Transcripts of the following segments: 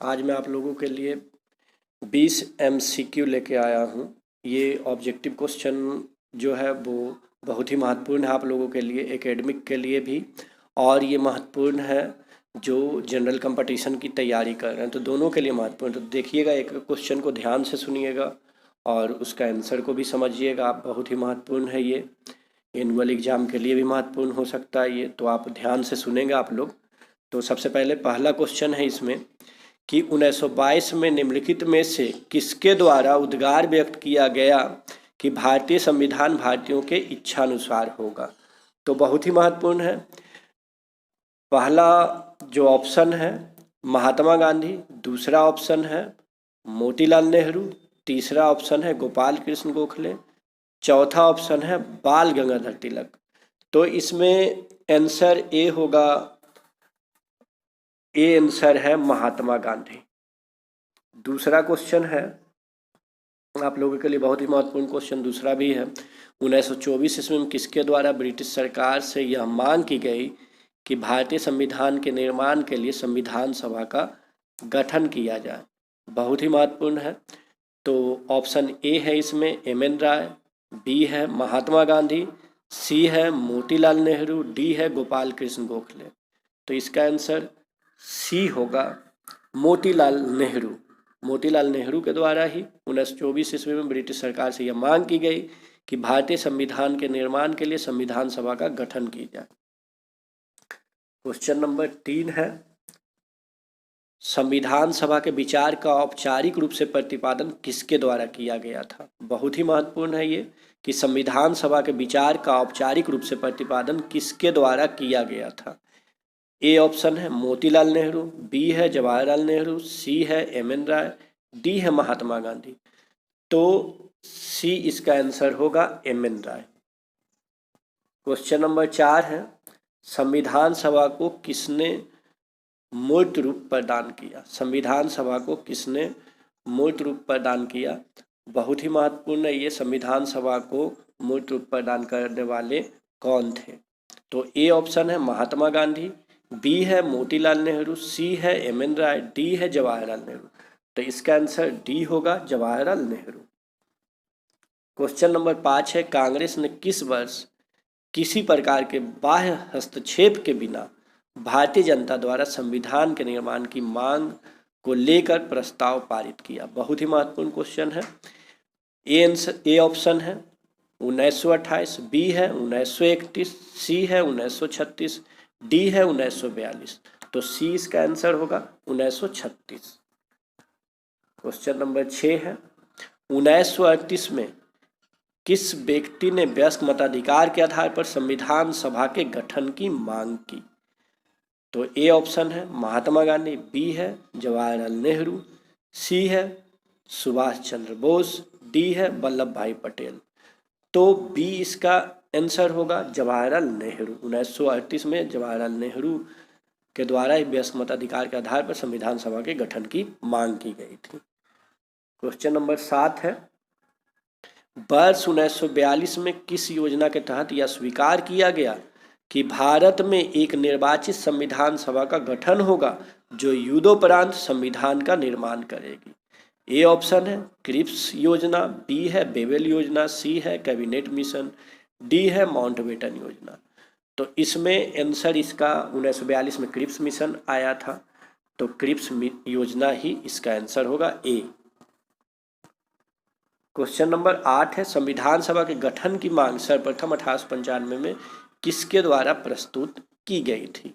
आज मैं आप लोगों के लिए 20 MCQ लेके आया हूँ। ये ऑब्जेक्टिव क्वेश्चन जो है वो बहुत ही महत्वपूर्ण है आप लोगों के लिए, एकेडमिक के लिए भी, और ये महत्वपूर्ण है जो जनरल कंपटीशन की तैयारी कर रहे हैं, तो दोनों के लिए महत्वपूर्ण। तो देखिएगा, एक क्वेश्चन को ध्यान से सुनिएगा और उसका आंसर को भी समझिएगा आप। बहुत ही महत्वपूर्ण है ये, एनुअल एग्ज़ाम के लिए भी महत्वपूर्ण हो सकता है ये, तो आप ध्यान से सुनेंगे आप लोग। तो सबसे पहले पहला क्वेश्चन है इसमें कि 1922 में निम्नलिखित में से किसके द्वारा उद्गार व्यक्त किया गया कि भारतीय संविधान भारतीयों के इच्छानुसार होगा। तो बहुत ही महत्वपूर्ण है। पहला जो ऑप्शन है महात्मा गांधी, दूसरा ऑप्शन है मोतीलाल नेहरू, तीसरा ऑप्शन है गोपाल कृष्ण गोखले, चौथा ऑप्शन है बाल गंगाधर तिलक। तो इसमें आंसर ए होगा, ए आंसर है महात्मा गांधी। दूसरा क्वेश्चन है आप लोगों के लिए बहुत ही महत्वपूर्ण क्वेश्चन, दूसरा भी है। 1924 ईस्वी में किसके द्वारा ब्रिटिश सरकार से यह मांग की गई कि भारतीय संविधान के निर्माण के लिए संविधान सभा का गठन किया जाए। बहुत ही महत्वपूर्ण है। तो ऑप्शन ए है इसमें एम.एन. राय, बी है महात्मा गांधी, सी है मोतीलाल नेहरू, डी है गोपाल कृष्ण गोखले। तो इसका आंसर सी होगा मोतीलाल नेहरू। मोतीलाल नेहरू के द्वारा ही 1924 ईस्वी में ब्रिटिश सरकार से यह मांग की गई कि भारतीय संविधान के निर्माण के लिए संविधान सभा का गठन की जाए। क्वेश्चन नंबर 3 है संविधान सभा के विचार का औपचारिक रूप से प्रतिपादन किसके द्वारा किया गया था। बहुत ही महत्वपूर्ण है ये कि संविधान सभा के विचार का औपचारिक रूप से प्रतिपादन किसके द्वारा किया गया था। ए ऑप्शन है मोतीलाल नेहरू, बी है जवाहरलाल नेहरू, सी है एम.एन. राय, डी है महात्मा गांधी। तो सी इसका आंसर होगा एम.एन. राय। क्वेश्चन नंबर 4 है संविधान सभा को किसने मूर्त रूप प्रदान किया। संविधान सभा को किसने मूर्त रूप प्रदान किया। बहुत ही महत्वपूर्ण है ये, संविधान सभा को मूर्त रूप प्रदान करने वाले कौन थे। तो ए ऑप्शन है महात्मा गांधी, बी है मोतीलाल नेहरू, सी है एम.एन. राय, डी है जवाहरलाल नेहरू। तो इसका आंसर डी होगा जवाहरलाल नेहरू। क्वेश्चन नंबर 5 है कांग्रेस ने किस वर्ष किसी प्रकार के बाह्य हस्तक्षेप के बिना भारतीय जनता द्वारा संविधान के निर्माण की मांग को लेकर प्रस्ताव पारित किया। बहुत ही महत्वपूर्ण क्वेश्चन है। ए ऑप्शन है 1928, बी है 1931, सी है 1936, डी है 1942। तो सी इसका आंसर होगा 1936। क्वेश्चन नंबर 6 है 1938 में किस व्यक्ति ने वयस्क मताधिकार के आधार पर संविधान सभा के गठन की मांग की। तो ए ऑप्शन है महात्मा गांधी, बी है जवाहरलाल नेहरू, सी है सुभाष चंद्र बोस, डी है वल्लभ भाई पटेल। तो बी इसका आंसर होगा जवाहरलाल नेहरू। 1938 में जवाहरलाल नेहरू के द्वारा वयस्क मताधिकार के आधार पर संविधान सभा के गठन की मांग की गई थी। क्वेश्चन नंबर 7 है वर्ष 1942 में किस योजना के तहत यह स्वीकार किया गया कि भारत में एक निर्वाचित संविधान सभा का गठन होगा जो युद्धोपरांत संविधान का निर्माण करेगी। ए ऑप्शन है क्रिप्स योजना, बी है बेबल योजना, सी है कैबिनेट मिशन, डी है माउंटबेटन योजना। तो इसमें आंसर इसका 1942 में क्रिप्स मिशन आया था, तो क्रिप्स योजना ही इसका आंसर होगा ए। क्वेश्चन नंबर 8 है संविधान सभा के गठन की मांग सर्वप्रथम 1895 में किसके द्वारा प्रस्तुत की गई थी।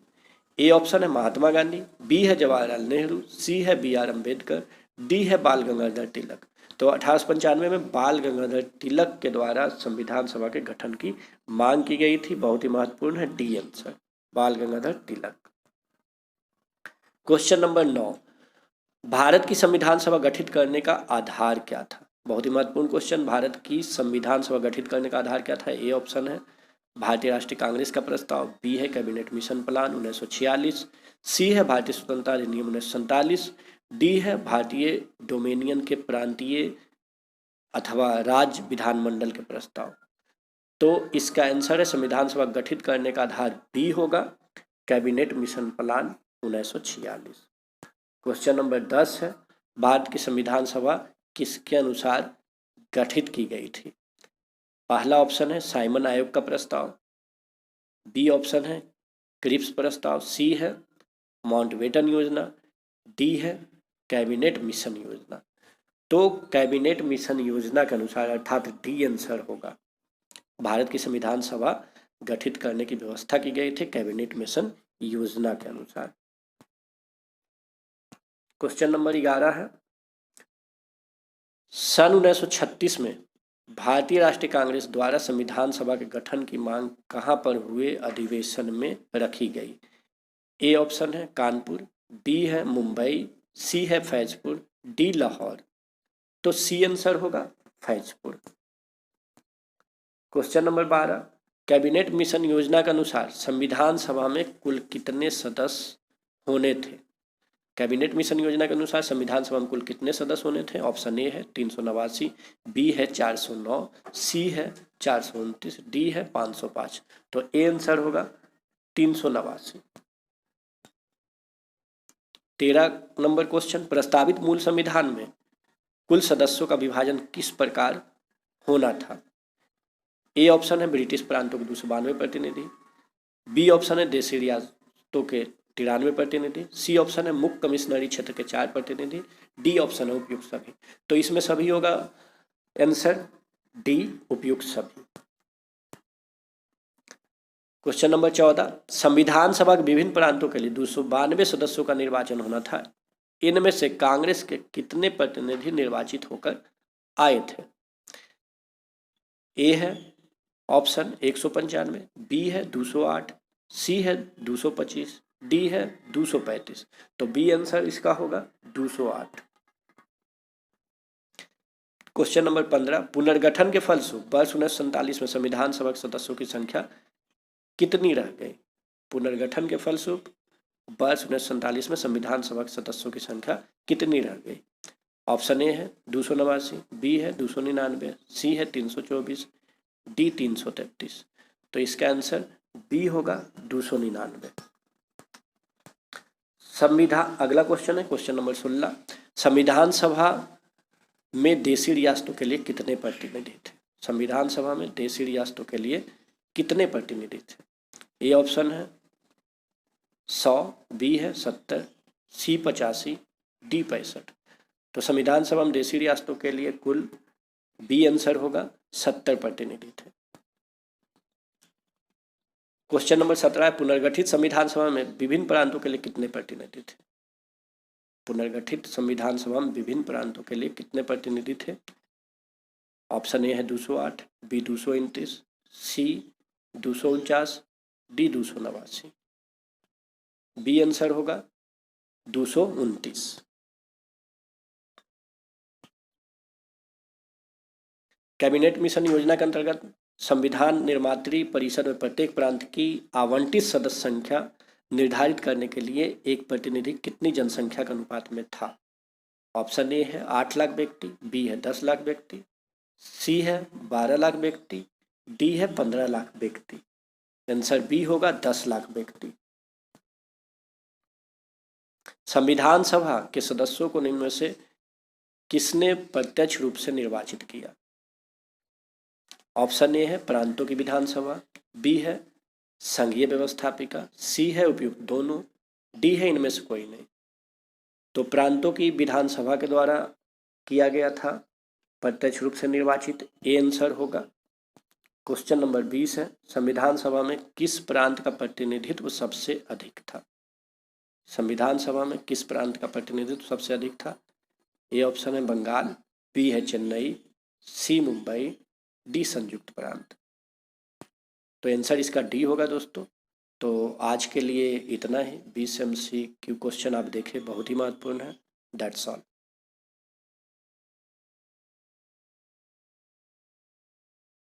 ए ऑप्शन है महात्मा गांधी, बी है जवाहरलाल नेहरू, सी है बी.आर. अम्बेडकर, डी है बाल गंगाधर तिलक। तो 1895 में बाल गंगाधर तिलक के द्वारा संविधान सभा के गठन की मांग की गई थी। बहुत ही महत्वपूर्ण है डी आंसर, बाल गंगाधर तिलक। क्वेश्चन नंबर 9 भारत की संविधान सभा गठित करने का आधार क्या था। बहुत ही महत्वपूर्ण क्वेश्चन, भारत की संविधान सभा गठित करने का आधार क्या था। ए ऑप्शन है भारतीय राष्ट्रीय कांग्रेस का प्रस्ताव, बी है कैबिनेट मिशन प्लान 1946, सी है भारतीय स्वतंत्रता अधिनियम 1947, डी है भारतीय डोमेनियन के प्रांतीय अथवा राज्य विधानमंडल के प्रस्ताव। तो इसका आंसर है संविधान सभा गठित करने का आधार बी होगा cabinet mission plan 1946। Question number 10 है, भारत की संविधान सभा किसके अनुसार गठित की गई थी? पहला ऑप्शन है साइमन आयोग का प्रस्ताव, बी ऑप्शन है क्रिप्स प्रस्ताव, सी है माउंटबेटन योजना, डी है कैबिनेट मिशन योजना। तो कैबिनेट मिशन योजना के अनुसार अर्थात डी आंसर होगा। भारत की संविधान सभा गठित करने की व्यवस्था की गई थी कैबिनेट मिशन योजना के अनुसार। क्वेश्चन नंबर 11 है, सन 1936 में भारतीय राष्ट्रीय कांग्रेस द्वारा संविधान सभा के गठन की मांग कहां पर हुए अधिवेशन में रखी गई? ए ऑप्शन है कानपुर, बी है मुंबई, सी है फैजपुर, डी लाहौर। तो सी आंसर होगा Faizpur. Question number 12, cabinet mission योजना के अनुसार संविधान सभा में कुल कितने सदस्य होने थे? कैबिनेट मिशन योजना के अनुसार संविधान सभा में कुल कितने सदस्य होने थे? ऑप्शन ए है 389, बी है 409, सी है 429, डी है 505। तो ए आंसर होगा 389। 13 नंबर क्वेश्चन, प्रस्तावित मूल संविधान में कुल सदस्यों का विभाजन किस प्रकार होना था? ए ऑप्शन है ब्रिटिश प्रांतों के 292 प्रतिनिधि, बी ऑप्शन है देशी रियासतों के 93 प्रतिनिधि, सी ऑप्शन है मुख्य कमिश्नरी क्षेत्र के 4 प्रतिनिधि, डी ऑप्शन है उपयुक्त सभी। तो इसमें सभी होगा आंसर डी उपयुक्त सभी। क्वेश्चन नंबर 14, संविधान सभा के विभिन्न प्रांतों के लिए 292 सदस्यों का निर्वाचन होना था। इनमें से कांग्रेस के कितने प्रतिनिधि निर्वाचित होकर आए थे? ए है ऑप्शन 195, बी है 208, सी है 225, डी है 235। तो बी आंसर इसका होगा 208। क्वेश्चन नंबर 15, पुनर्गठन के फलस्वरूप वर्ष 1947 में संविधान सभा के सदस्यों की संख्या कितनी रह गई? पुनर्गठन के फलस्वरूप वर्ष 1947 में संविधान सभा के सदस्यों की संख्या कितनी रह गई? ऑप्शन ए है 289, बी है 299, सी है 324, डी 333। तो इसका आंसर बी होगा 299। संविधान, अगला क्वेश्चन है क्वेश्चन नंबर 16, संविधान सभा में देशी रियासतों के लिए कितने प्रतिनिधि थे? संविधान सभा में देशी रियासतों के लिए कितने प्रतिनिधि थे? ए ऑप्शन है 100, बी है 70, सी 85, डी 65। तो संविधान सभा में देशी रियासतों के लिए कुल बी आंसर होगा 70 प्रतिनिधि थे। क्वेश्चन नंबर 17, पुनर्गठित संविधान सभा में विभिन्न प्रांतों के लिए कितने प्रतिनिधि थे? पुनर्गठित संविधान सभा में विभिन्न प्रांतों के लिए कितने प्रतिनिधि थे? ऑप्शन ए है 208, बी 229, सी 249, डी 289। बी आंसर होगा 229। कैबिनेट मिशन योजना के अंतर्गत संविधान निर्मात्री परिषद में प्रत्येक प्रांत की आवंटित सदस्य संख्या निर्धारित करने के लिए एक प्रतिनिधि कितनी जनसंख्या के अनुपात में था? ऑप्शन ए है 8 लाख व्यक्ति, बी है 10 लाख व्यक्ति, सी है 12 लाख व्यक्ति, डी है 15 लाख व्यक्ति। आंसर बी होगा 10 लाख व्यक्ति। संविधान सभा के सदस्यों को निम्न में से किसने प्रत्यक्ष रूप से निर्वाचित किया? ऑप्शन ए है प्रांतों की विधानसभा, बी है संघीय व्यवस्थापिका, सी है उपयुक्त दोनों, डी है इनमें से कोई नहीं। तो प्रांतों की विधानसभा के द्वारा किया गया था प्रत्यक्ष रूप से निर्वाचित, ए आंसर होगा। क्वेश्चन नंबर 20 है, संविधान सभा में किस प्रांत का प्रतिनिधित्व सबसे अधिक था? संविधान सभा में किस प्रांत का प्रतिनिधित्व सबसे अधिक था? ए ऑप्शन है बंगाल, बी है चेन्नई, सी मुंबई, डी संयुक्त प्रांत। तो आंसर इसका डी होगा दोस्तों। तो आज के लिए इतना ही। 20 MCQ क्वेश्चन आप देखें, बहुत ही महत्वपूर्ण है। That's all.